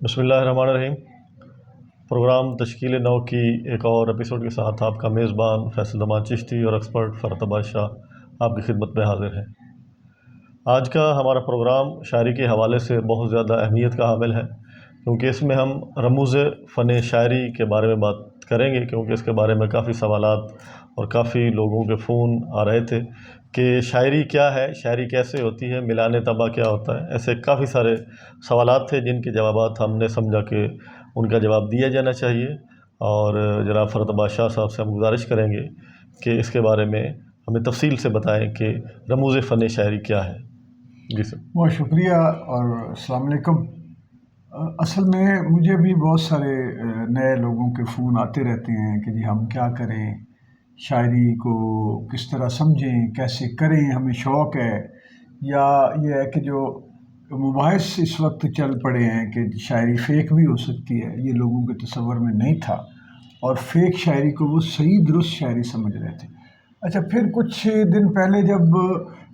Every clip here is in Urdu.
بسم اللہ الرحمن الرحیم۔ پروگرام تشکیل نو کی ایک اور ایپیسوڈ کے ساتھ آپ کا میزبان فیصل زمان چشتی اور ایکسپرٹ فرحت بادشاہ آپ کی خدمت میں حاضر ہے۔ آج کا ہمارا پروگرام شاعری کے حوالے سے بہت زیادہ اہمیت کا حامل ہے، کیونکہ اس میں ہم رموز فن شاعری کے بارے میں بات کریں گے، کیونکہ اس کے بارے میں کافی سوالات اور کافی لوگوں کے فون آ رہے تھے کہ شاعری کیا ہے، شاعری کیسے ہوتی ہے، ملان طبع کیا ہوتا ہے۔ ایسے کافی سارے سوالات تھے جن کے جوابات ہم نے سمجھا کہ ان کا جواب دیا جانا چاہیے، اور جناب فرحت بادشاہ صاحب سے ہم گزارش کریں گے کہ اس کے بارے میں ہمیں تفصیل سے بتائیں کہ رموز فن شاعری کیا ہے۔ جی سر، بہت شکریہ اور السلام علیکم۔ اصل میں مجھے بھی بہت سارے نئے لوگوں کے فون آتے رہتے ہیں کہ جی ہم کیا کریں، شاعری کو کس طرح سمجھیں، کیسے کریں، ہمیں شوق ہے، یا یہ ہے کہ جو مباحث اس وقت چل پڑے ہیں کہ شاعری فیک بھی ہو سکتی ہے، یہ لوگوں کے تصور میں نہیں تھا، اور فیک شاعری کو وہ صحیح درست شاعری سمجھ رہے تھے۔ اچھا، پھر کچھ دن پہلے جب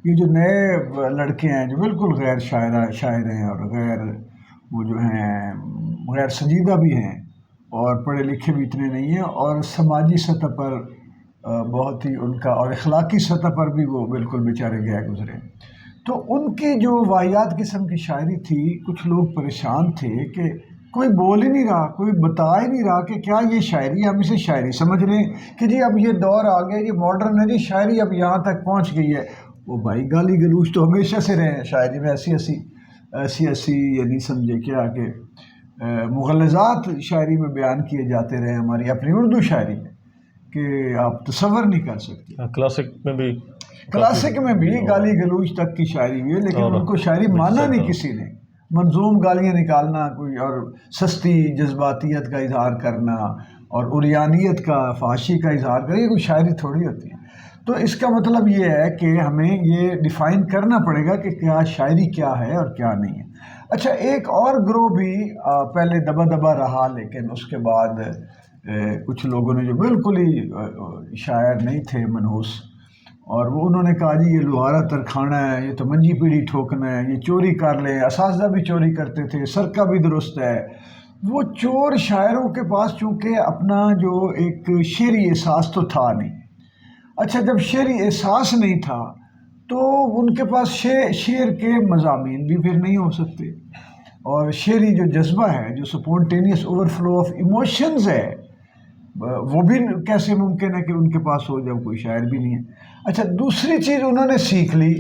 یہ جو نئے لڑکے ہیں جو بالکل غیر شاعر ہیں اور وہ جو ہیں غیر سنجیدہ بھی ہیں اور پڑھے لکھے بھی اتنے نہیں ہیں، اور سماجی سطح پر بہت ہی ان کا، اور اخلاقی سطح پر بھی وہ بالکل بیچارے گئے گزرے، تو ان کی جو واحد قسم کی شاعری تھی، کچھ لوگ پریشان تھے کہ کوئی بول ہی نہیں رہا، کوئی بتا ہی نہیں رہا کہ کیا یہ شاعری، ہم اسے شاعری سمجھ رہے ہیں کہ جی اب یہ دور آ گیا، یہ ماڈرن ہے، جی شاعری اب یہاں تک پہنچ گئی ہے۔ وہ بھائی گالی گلوچ تو ہمیشہ سے رہے ہیں شاعری میں، ایسی یہ نہیں سمجھے کیا کہ مغلظات شاعری میں بیان کیے جاتے رہے ہماری اپنی اردو شاعری میں کہ آپ تصور نہیں کر سکتے۔ کلاسک میں بھی گالی گلوچ تک کی شاعری ہوئی ہے، لیکن ان کو شاعری مانا نہیں کسی نے۔ منظوم گالیاں نکالنا کوئی، اور سستی جذباتیت کا اظہار کرنا اور عریانیت کا، فحاشی کا اظہار کرنا، یہ کوئی شاعری تھوڑی ہوتی ہے۔ تو اس کا مطلب یہ ہے کہ ہمیں یہ ڈیفائن کرنا پڑے گا کہ کیا شاعری کیا ہے اور کیا نہیں ہے۔ اچھا، ایک اور گروہ بھی پہلے دبا دبا رہا، لیکن اس کے بعد کچھ لوگوں نے جو بالکل ہی شاعر نہیں تھے منحوس، اور وہ انہوں نے کہا جی یہ لوہارا ترکھانا ہے، یہ تو منجی پیڑھی ٹھوکنا ہے، یہ چوری کر لیں، اساتذہ بھی چوری کرتے تھے، سرقہ بھی درست ہے۔ وہ چور شاعروں کے پاس چونکہ اپنا جو ایک شعری احساس تو تھا نہیں۔ اچھا، جب شعری احساس نہیں تھا تو ان کے پاس شعر کے مضامین بھی پھر نہیں ہو سکتے، اور شعری جو جذبہ ہے، جو سپونٹینیس اوور فلو آف ایموشنز ہے، وہ بھی کیسے ممکن ہے کہ ان کے پاس ہو جب کوئی شاعر بھی نہیں ہے۔ اچھا، دوسری چیز انہوں نے سیکھ لی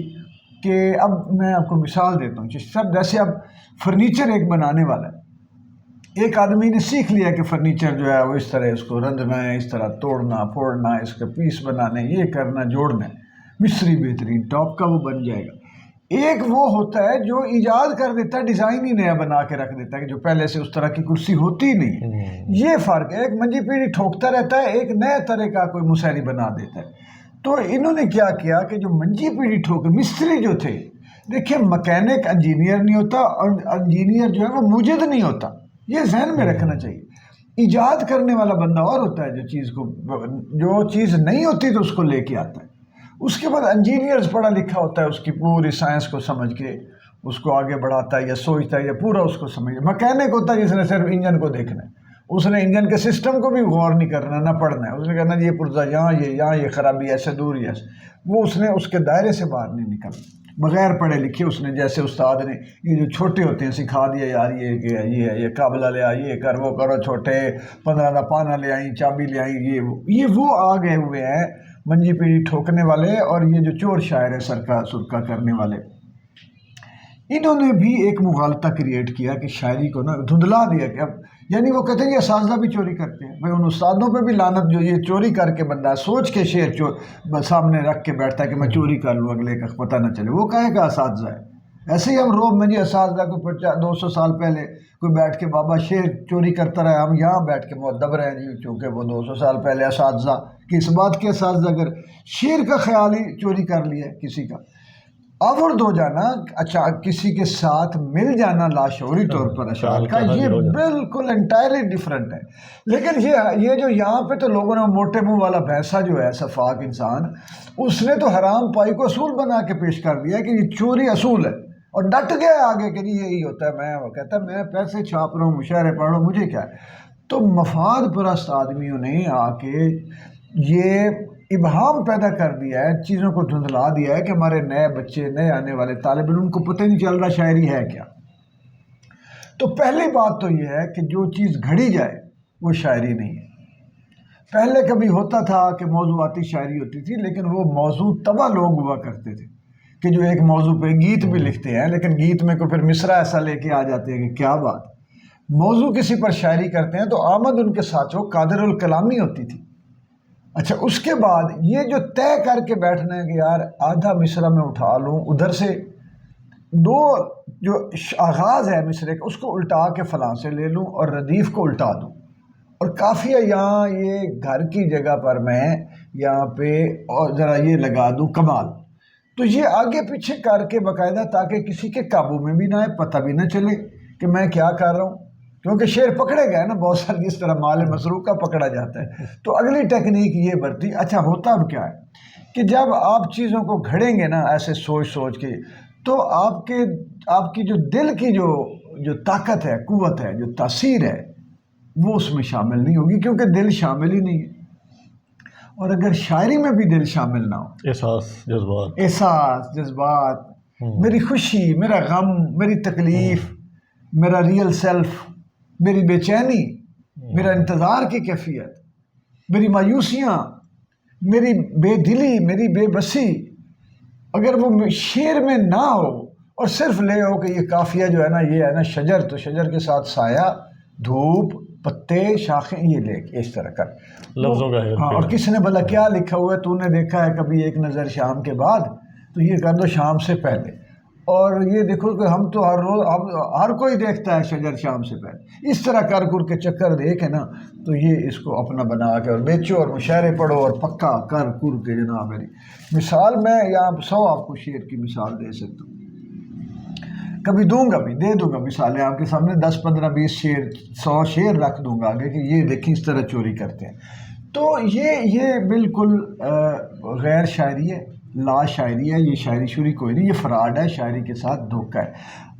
کہ اب میں آپ کو مثال دیتا ہوں، جیسے اب فرنیچر ایک بنانے والا ہے، ایک آدمی نے سیکھ لیا کہ فرنیچر جو ہے وہ اس طرح اس کو رندنا ہے، اس طرح توڑنا پھوڑنا، اس کے پیس بنانے، یہ کرنا، جوڑنا، مستری بہترین ٹاپ کا وہ بن جائے گا۔ ایک وہ ہوتا ہے جو ایجاد کر دیتا ہے، ڈیزائن ہی نیا بنا کے رکھ دیتا ہے کہ جو پہلے سے اس طرح کی کرسی ہوتی نہیں ہے۔ یہ فرق ہے، ایک منجی پیڑھی ٹھوکتا رہتا ہے، ایک نئے طرح کا کوئی مسہری بنا دیتا ہے۔ تو انہوں نے کیا کیا کہ جو منجی پیڑھی مستری جو تھے، دیکھیں مکینک انجینئر نہیں ہوتا، اور انجینئر جو ہے وہ موجد نہیں ہوتا، یہ ذہن میں رکھنا چاہیے۔ ایجاد کرنے والا بندہ اور ہوتا ہے، جو چیز نہیں ہوتی تو اس کو لے کے آتا ہے۔ اس کے بعد انجینئر پڑھا لکھا ہوتا ہے، اس کی پوری سائنس کو سمجھ کے اس کو آگے بڑھاتا ہے یا سوچتا ہے یا پورا اس کو سمجھ۔ مکینک ہوتا ہے جس نے صرف انجن کو دیکھنا ہے، اس نے انجن کے سسٹم کو بھی غور نہیں کرنا، نہ پڑھنا ہے، اس نے کہنا یہ پرزا یہاں یہ خرابی ایسے دور ہی ایسے، وہ اس نے اس کے دائرے سے باہر نہیں نکلنا۔ بغیر پڑھے لکھے اس نے، جیسے استاد نے یہ جو چھوٹے ہوتے ہیں سکھا دیا، یار یہ قابلہ لے آئی، یہ کر، وہ کرو، چھوٹے 15 کا پانا لے آئیں، چابی لے آئیں، یہ وہ آ گئے ہوئے ہیں منجی پیڑھی ٹھوکنے والے، اور یہ جو چور شاعر ہے سرکہ کرنے والے، انہوں نے بھی ایک مغالطہ کریٹ کیا کہ شاعری کو نا دھندلا دیا کہ اب، یعنی وہ کہتے ہیں یہ اساتذہ بھی چوری کرتے ہیں، بھائی ان استادوں پہ بھی لعنت، جو یہ چوری کر کے بندہ سوچ کے شعر سامنے رکھ کے بیٹھتا ہے کہ میں چوری کر لوں، اگلے کا پتہ نہ چلے، وہ کہے گا اساتذہ ہے۔ ایسے ہی ہم روب میں جی اساتذہ کو 200 سال پہلے کوئی بیٹھ کے بابا شعر چوری کرتا رہا، ہم یہاں بیٹھ کے مؤدب رہے جی، چونکہ وہ 200 سال پہلے اساتذہ کس بات کے اساتذہ، اگر شعر کا خیال ہی چوری کر لیا کسی کا، آورد ہو جانا، اچھا کسی کے ساتھ مل جانا لاشعوری طور پر اشعار کا، یہ بالکل انٹائرلی ڈیفرنٹ ہے۔ لیکن یہ جو یہاں پہ تو لوگوں نے موٹے منہ والا بھینسا جو ہے شفاق انسان، اس نے تو حرام پائی کو اصول بنا کے پیش کر دیا کہ یہ چوری اصول ہے، اور ڈٹ گیا آگے کہ جی یہی ہوتا ہے. میں وہ کہتا ہے میں پیسے چھاپ رہا ہوں، مشاعرے پڑھ رہا ہوں، مجھے کیا ہے. تو مفاد پرست آدمیوں نے آ کے یہ ابہام پیدا کر دیا ہے، چیزوں کو دھندلا دیا ہے کہ ہمارے نئے بچے، نئے آنے والے طالب علم کو پتہ نہیں چل رہا شاعری ہے کیا. تو پہلی بات تو یہ ہے کہ جو چیز گھڑی جائے وہ شاعری نہیں ہے. پہلے کبھی ہوتا تھا کہ موضوعاتی شاعری ہوتی تھی، لیکن وہ موضوع تباہ لوگ ہوا کرتے تھے کہ جو ایک موضوع پہ گیت بھی لکھتے ہیں، لیکن گیت میں کو پھر مصرع ایسا لے کے آ جاتے ہیں کہ کیا بات. موضوع کسی پر شاعری کرتے ہیں تو آمد ان کے ساتھ وہ قادر الکلامی ہوتی تھی. اچھا، اس کے بعد یہ جو طے کر کے بیٹھنا ہے کہ یار آدھا مصرع میں اٹھا لوں، ادھر سے دو جو آغاز ہے مصرع کا اس کو الٹا کے فلاں سے لے لوں اور ردیف کو الٹا دوں، اور کافی ہے یہاں یہ گھر کی جگہ پر میں یہاں پہ اور ذرا یہ لگا دوں کمال. تو یہ آگے پیچھے کر کے باقاعدہ تاکہ کسی کے قابو میں بھی نہ آئے، پتہ بھی نہ چلے کہ میں کیا کر رہا ہوں، کیونکہ شعر پکڑے گئے نا بہت سارے جس طرح مال مسروق کا پکڑا جاتا ہے. تو اگلی ٹیکنیک یہ برتی. اچھا، ہوتا اب کیا ہے کہ جب آپ چیزوں کو گھڑیں گے نا ایسے سوچ سوچ کے، تو آپ کی جو دل کی جو طاقت ہے، قوت ہے، جو تاثیر ہے، وہ اس میں شامل نہیں ہوگی، کیونکہ دل شامل ہی نہیں ہے. اور اگر شاعری میں بھی دل شامل نہ ہو، احساس، جذبات، میری خوشی، میرا غم، میری تکلیف، میرا ریئل سیلف، میری بے چینی، میرا انتظار کی کیفیت، میری مایوسیاں، میری بے دلی، میری بے بسی، اگر وہ شعر میں نہ ہو اور صرف لے ہو کہ یہ قافیہ جو ہے نا یہ ہے نا شجر، تو شجر کے ساتھ سایہ، دھوپ، پتے، شاخیں، یہ لے کے اس طرح کر لفظوں کا. ہاں، اور کس نے بھلا کیا لکھا ہوا ہے، تو نے دیکھا ہے کبھی ایک نظر شام کے بعد، تو یہ کر دو شام سے پہلے. اور یہ دیکھو کہ ہم تو ہر روز ہر کوئی دیکھتا ہے شجر شام سے پہلے. اس طرح کر کے چکر دے کے نا تو یہ اس کو اپنا بنا کے اور بیچو اور مشاعرے پڑھو اور پکا کر کے جناب. میری مثال میں یہاں 100 آپ کو شعر کی مثال دے سکتا ہوں، کبھی دوں گا بھی، دے دوں گا مثالیں آپ کے سامنے 10 15 20 شعر 100 شعر رکھ دوں گا آگے کہ یہ دیکھیں اس طرح چوری کرتے ہیں. تو یہ بالکل غیر شاعری ہے، لا شاعری ہے. یہ شاعری شوری کوئی نہیں، یہ فراڈ ہے، شاعری کے ساتھ دھوکہ ہے.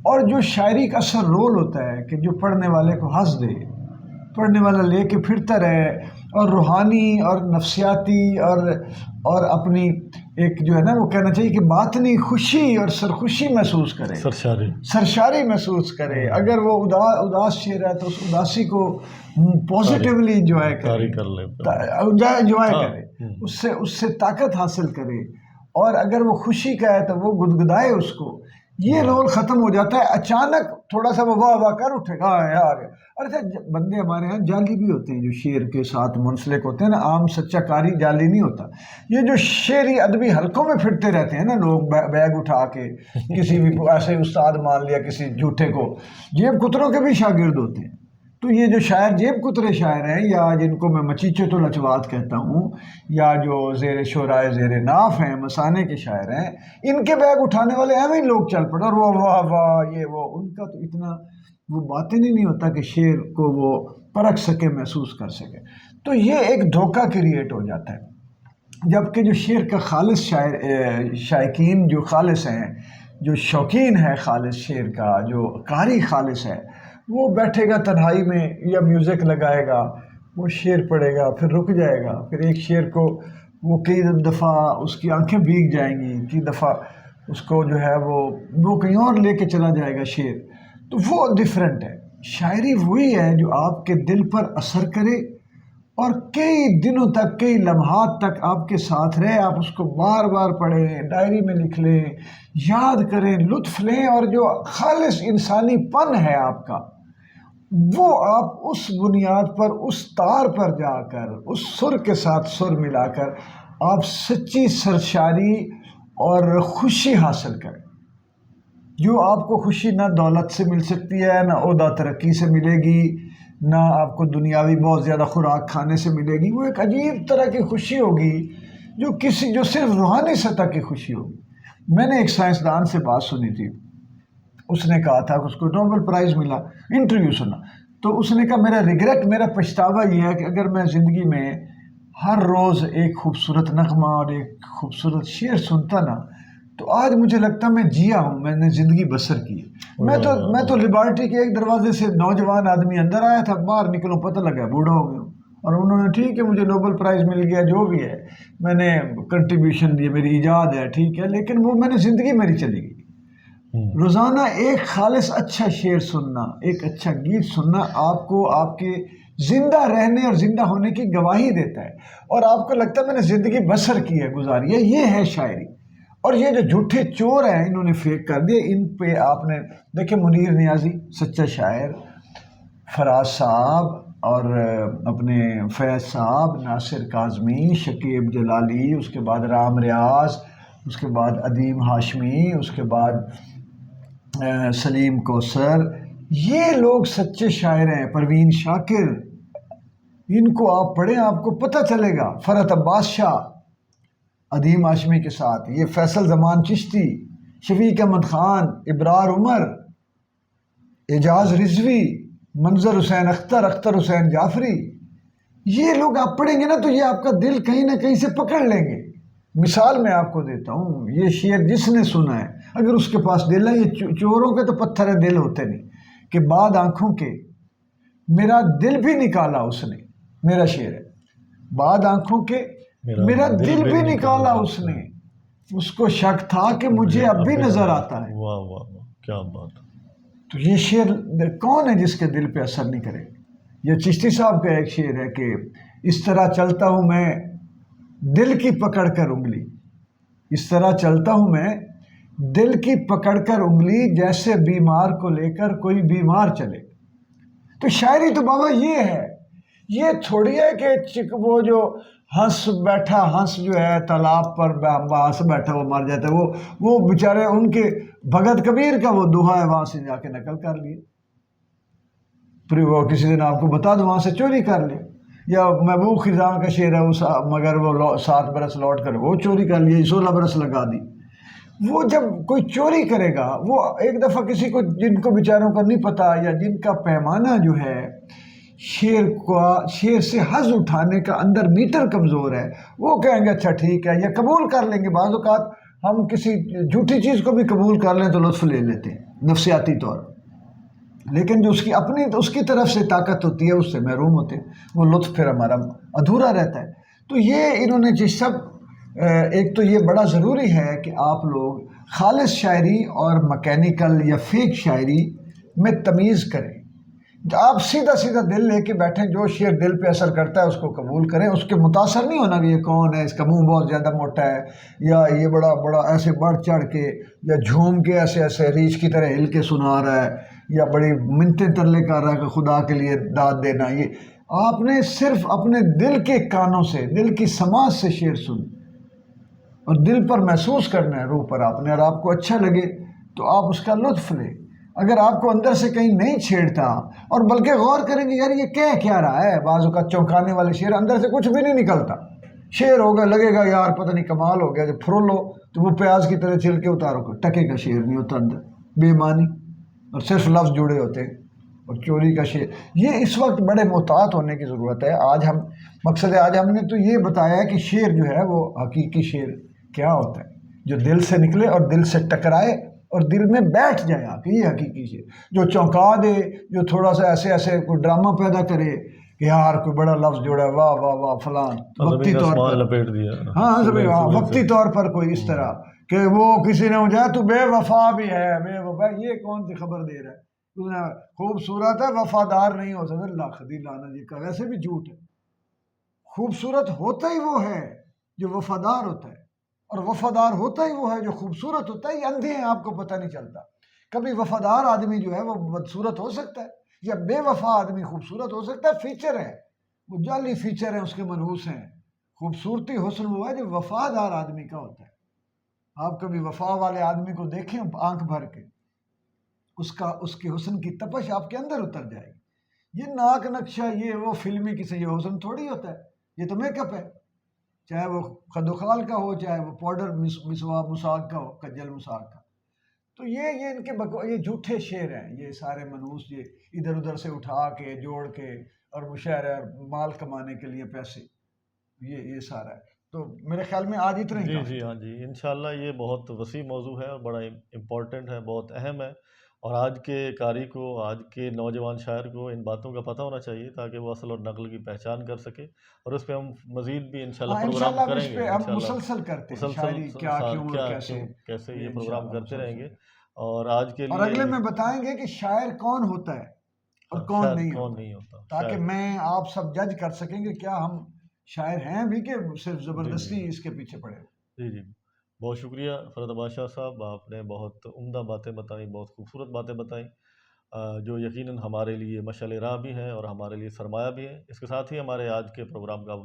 اور جو شاعری کا اصل رول ہوتا ہے کہ جو پڑھنے والے کو ہنس دے، پڑھنے والا لے کے پھرتا رہے اور روحانی اور نفسیاتی اور اپنی ایک جو ہے نا وہ کہنا چاہیے کہ باطنی خوشی اور سرخوشی محسوس کرے، سرشاری محسوس کرے. اگر وہ اداس شعر ہے تو اس اداسی کو پازیٹیولی انجوائے کرے، اس سے طاقت حاصل کرے. اور اگر وہ خوشی کا ہے تو وہ گدگدائے اس کو. یہ رول ختم ہو جاتا ہے اچانک، تھوڑا سا وہ واہ واہ کر اٹھے گا یار. اور اچھا، بندے ہمارے ہاں جعلی بھی ہوتے ہیں جو شعر کے ساتھ منسلک ہوتے ہیں نا. عام سچا کاری جعلی نہیں ہوتا. یہ جو شعری ادبی حلقوں میں پھرتے رہتے ہیں نا لوگ بیگ اٹھا کے، کسی بھی ایسے استاد مان لیا کسی جھوٹے کو، جیب کتروں کے بھی شاگرد ہوتے ہیں. تو یہ جو شاعر جیب کترے شاعر ہیں، یا جن کو میں مچیچے و لچوات کہتا ہوں، یا جو زیر شورائے زیر ناف ہیں، مسانے کے شاعر ہیں، ان کے بیگ اٹھانے والے ایویں لوگ چل پڑے اور وہ واہ واہ یہ وہ. ان کا تو اتنا وہ باتیں نہیں ہوتا کہ شعر کو وہ پرکھ سکے، محسوس کر سکے. تو یہ ایک دھوکہ کریٹ ہو جاتا ہے. جبکہ جو شعر کا خالص شائقین جو خالص ہیں، جو شوقین ہے خالص شعر کا، جو قاری خالص ہے، وہ بیٹھے گا تنہائی میں یا میوزک لگائے گا، وہ شعر پڑھے گا، پھر رک جائے گا، پھر ایک شعر کو وہ کئی دفعہ اس کی آنکھیں بھیگ جائیں گی، کئی دفعہ اس کو جو ہے وہ کہیں اور لے کے چلا جائے گا شعر. تو وہ ڈیفرنٹ ہے. شاعری وہی ہے جو آپ کے دل پر اثر کرے اور کئی دنوں تک، کئی لمحات تک آپ کے ساتھ رہے. آپ اس کو بار بار پڑھیں، ڈائری میں لکھ لیں، یاد کریں، لطف لیں، اور جو خالص انسانی پن ہے آپ کا، وہ آپ اس بنیاد پر، اس تار پر جا کر، اس سر کے ساتھ سر ملا کر آپ سچی سرشاری اور خوشی حاصل کریں. جو آپ کو خوشی نہ دولت سے مل سکتی ہے، نہ عہدہ ترقی سے ملے گی، نہ آپ کو دنیاوی بہت زیادہ خوراک کھانے سے ملے گی. وہ ایک عجیب طرح کی خوشی ہوگی جو صرف روحانی سطح کی خوشی ہوگی. میں نے ایک سائنسدان سے بات سنی تھی، اس نے کہا تھا کہ اس کو نوبل پرائز ملا، انٹرویو سنا، تو اس نے کہا میرا پچھتاوا یہ ہے کہ اگر میں زندگی میں ہر روز ایک خوبصورت نغمہ اور ایک خوبصورت شعر سنتا نا، تو آج مجھے لگتا ہے میں جیا ہوں، میں نے زندگی بسر کی ہے۔ میں تو لیبارٹری کے ایک دروازے سے نوجوان آدمی اندر آیا تھا، باہر نکلوں پتہ لگا بوڑھا ہو گیا ہوں، اور انہوں نے ٹھیک ہے مجھے نوبل پرائز مل گیا، جو بھی ہے میں نے کنٹریبیوشن دی، میری ایجاد ہے ٹھیک ہے، لیکن وہ میں نے زندگی میری چلی گئی۔ روزانہ ایک خالص اچھا شعر سننا، ایک اچھا گیت سننا آپ کو آپ کے زندہ رہنے اور زندہ ہونے کی گواہی دیتا ہے، اور آپ کو لگتا ہے میں نے زندگی بسر کی ہے، گزاری ہے۔ یہ ہے شاعری۔ اور یہ جو جھوٹے چور ہیں انہوں نے فیک کر دیے، ان پہ آپ نے دیکھیں منیر نیازی سچا شاعر، فراز صاحب اور اپنے فیض صاحب، ناصر کاظمی، شکیب جلالی، اس کے بعد رام ریاض، اس کے بعد ادیم ہاشمی، اس کے بعد سلیم کوثر، یہ لوگ سچے شاعر ہیں۔ پروین شاکر، ان کو آپ پڑھیں آپ کو پتہ چلے گا۔ فرحت عباس شاہ ادیم ہاشمی کے ساتھ، یہ فیصل زمان چشتی، شفیق احمد خان، ابرار عمر، اعجاز رضوی، منظر حسین اختر، اختر حسین جعفری، یہ لوگ آپ پڑھیں گے نا تو یہ آپ کا دل کہیں نہ کہیں سے پکڑ لیں گے۔ مثال میں آپ کو دیتا ہوں، یہ شعر جس نے سنا ہے اگر اس کے پاس دل ہے، یہ چوروں کے تو پتھر ہے، دل ہوتے نہیں، کہ بعد آنکھوں کے میرا دل بھی نکالا اس نے، میرا شعر ہے، بعد آنکھوں کے میرا دل بھی نکالا اس نے، اس کو شک تھا کہ مجھے اب بھی نظر آتا ہے۔ واہ واہ واہ، کیا بات۔ تو یہ شعر کون ہے جس کے دل پہ اثر نہیں کرے؟ یہ چشتی صاحب کا ایک شعر ہے کہ اس طرح چلتا ہوں میں دل کی پکڑ کر انگلی، اس طرح چلتا ہوں میں دل کی پکڑ کر انگلی، جیسے بیمار کو لے کر کوئی بیمار چلے۔ تو شاعری تو بابا یہ ہے، یہ تھوڑی ہے کہ وہ جو ہنس بیٹھا، ہنس جو ہے تالاب پر ہنس بیٹھا وہ مر جاتا ہے، وہ بیچارے ان کے بھگت کبیر کا وہ دوہا ہے، وہاں سے جا کے نقل کر لیے، پھر وہ کسی دن آپ کو بتا دو وہاں سے چوری کر لے۔ یا محبوب خزاں کا شعر ہے، مگر وہ 7 برس لوٹ کر وہ چوری کر لیے، 16 برس لگا دی۔ وہ جب کوئی چوری کرے گا، وہ ایک دفعہ کسی کو جن کو بیچاروں کا نہیں پتا، یا جن کا پیمانہ جو ہے شعر سے حظ اٹھانے کا اندر میٹر کمزور ہے، وہ کہیں گے اچھا ٹھیک ہے، یا قبول کر لیں گے۔ بعض اوقات ہم کسی جھوٹی چیز کو بھی قبول کر لیں تو لطف لے لیتے ہیں نفسیاتی طور، لیکن جو اس کی اپنی اس کی طرف سے طاقت ہوتی ہے اس سے محروم ہوتے ہیں، وہ لطف پھر ہمارا ادھورا رہتا ہے۔ تو یہ انہوں نے سب ایک تو یہ بڑا ضروری ہے کہ آپ لوگ خالص شاعری اور مکینیکل یا فیک شاعری میں تمیز کریں۔ آپ سیدھا سیدھا دل لے کے بیٹھیں، جو شعر دل پہ اثر کرتا ہے اس کو قبول کریں، اس کے متاثر نہیں ہونا کہ یہ کون ہے، اس کا منہ بہت زیادہ موٹا ہے، یا یہ بڑا بڑا ایسے بڑھ چڑھ کے یا جھوم کے ایسے ریچھ کی طرح ہل کے سنا رہا ہے، یا بڑی منتیں ترلے کر رہا ہے کہ خدا کے لیے داد دینا۔ یہ آپ نے صرف اپنے دل کے کانوں سے، دل کی سماعت سے شعر سن اور دل پر محسوس کرنا ہے، روح پر آپ نے، اور آپ کو اچھا لگے تو آپ اس کا لطف لیں۔ اگر آپ کو اندر سے کہیں نہیں چھیڑتا، اور بلکہ غور کریں گے یار یہ کہہ کیا رہا ہے، بعض اوقات چونکانے والے شعر اندر سے کچھ بھی نہیں نکلتا، شعر ہوگا لگے گا یار پتہ نہیں کمال ہو گیا، جب پھرولو تو وہ پیاز کی طرح چھل کے اتارو، ٹکے کا شعر نہیں ہوتا اندر، بے معنی، اور صرف لفظ جڑے ہوتے ہیں۔ اور چوری کا شعر، یہ اس وقت بڑے محتاط ہونے کی ضرورت ہے۔ آج ہم نے تو یہ بتایا ہے کہ شعر جو ہے وہ حقیقی شعر کیا ہوتا ہے، جو دل سے نکلے اور دل سے ٹکرائے اور دل میں بیٹھ جائے آپ، یہ حقیقی شعر، جو چونکا دے، جو تھوڑا سا ایسے کوئی ڈرامہ پیدا کرے کہ یار کوئی بڑا لفظ جوڑا ہے، واہ واہ واہ فلان، وقتی طور پر لپیٹ دیا، ہاں وقتی طور پر کوئی اس طرح کہ وہ کسی نے مجھے تو بے وفا بھی ہے، بے وفا، یہ کون سی خبر دے رہا ہے، خوبصورت ہے وفادار نہیں ہو سکتا، لاکھدی لانا جی کا ویسے بھی جھوٹ ہے۔ خوبصورت ہوتا ہی وہ ہے جو وفادار ہوتا ہے، اور وفادار ہوتا ہی وہ ہے جو خوبصورت ہوتا ہے۔ یہ اندھے ہیں، آپ کو پتہ نہیں چلتا۔ کبھی وفادار آدمی جو ہے وہ بدصورت ہو سکتا ہے، یا بے وفا آدمی خوبصورت ہو سکتا ہے، فیچر ہے، وہ جعلی فیچر ہیں، اس کے منحوس ہیں۔ خوبصورتی حسن وہ ہے جو وفادار آدمی کا ہوتا ہے۔ آپ کبھی وفا والے آدمی کو دیکھیں آنکھ بھر کے، اس کے حسن کی تپش آپ کے اندر اتر جائے گی۔ یہ ناک نقشہ، یہ وہ فلمی کسی یہ حسن تھوڑی ہوتا ہے، یہ تو میک اپ ہے، چاہے وہ خد و خال کا ہو، چاہے وہ پاؤڈر مساق کا ہو، کجل مساق کا۔ تو یہ ان کے یہ جھوٹے شعر ہیں، یہ سارے منحوس، یہ ادھر ادھر سے اٹھا کے جوڑ کے، اور مشاعرہ مال کمانے کے لیے پیسے، یہ سارا ہے۔ تو میرے خیال میں آج اتنا ہی جی کافی جی تھا۔ ہاں جی، انشاءاللہ یہ بہت وسیع موضوع ہے اور بڑا امپورٹنٹ ہے، بہت اہم ہے، اور آج کے قاری کو، آج کے نوجوان شاعر کو ان باتوں کا پتہ ہونا چاہیے تاکہ وہ اصل اور نقل کی پہچان کر سکے، اور اس پہ ہم مزید بھی انشاءاللہ ہاں پروگرام انشاءاللہ اب کریں اس گے پہ ہم انشاءاللہ، مسلسل کرتے ہیں مسلسل شاعری کیا کیوں اور کیا کیسے، کیوں کیسے یہ یہ پروگرام انشاءاللہ کرتے رہیں مسلسل گے، کرتے ہیں۔ اور آج کے اور لیے اگلے میں بتائیں گے کہ شاعر کون ہوتا ہے اور کون شاید نہیں کون ہوتا، نہیں ہوتا تاکہ شاید۔ میں آپ سب جج کر سکیں کہ کیا ہم شاعر ہیں بھی کہ صرف جی جی زبردستی اس کے پیچھے پڑے ہوئے۔ جی جی، بہت شکریہ فرد بادشاہ صاحب، آپ نے بہت عمدہ باتیں بتائیں، بہت خوبصورت باتیں بتائیں، جو یقیناً ہمارے لیے مشعل راہ بھی ہیں اور ہمارے لیے سرمایہ بھی ہیں۔ اس کے ساتھ ہی ہمارے آج کے پروگرام کا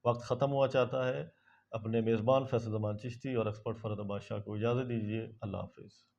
وقت ختم ہوا چاہتا ہے۔ اپنے میزبان فیصل زمان چشتی اور ایکسپرٹ فرد بادشاہ کو اجازت دیجیے۔ اللہ حافظ۔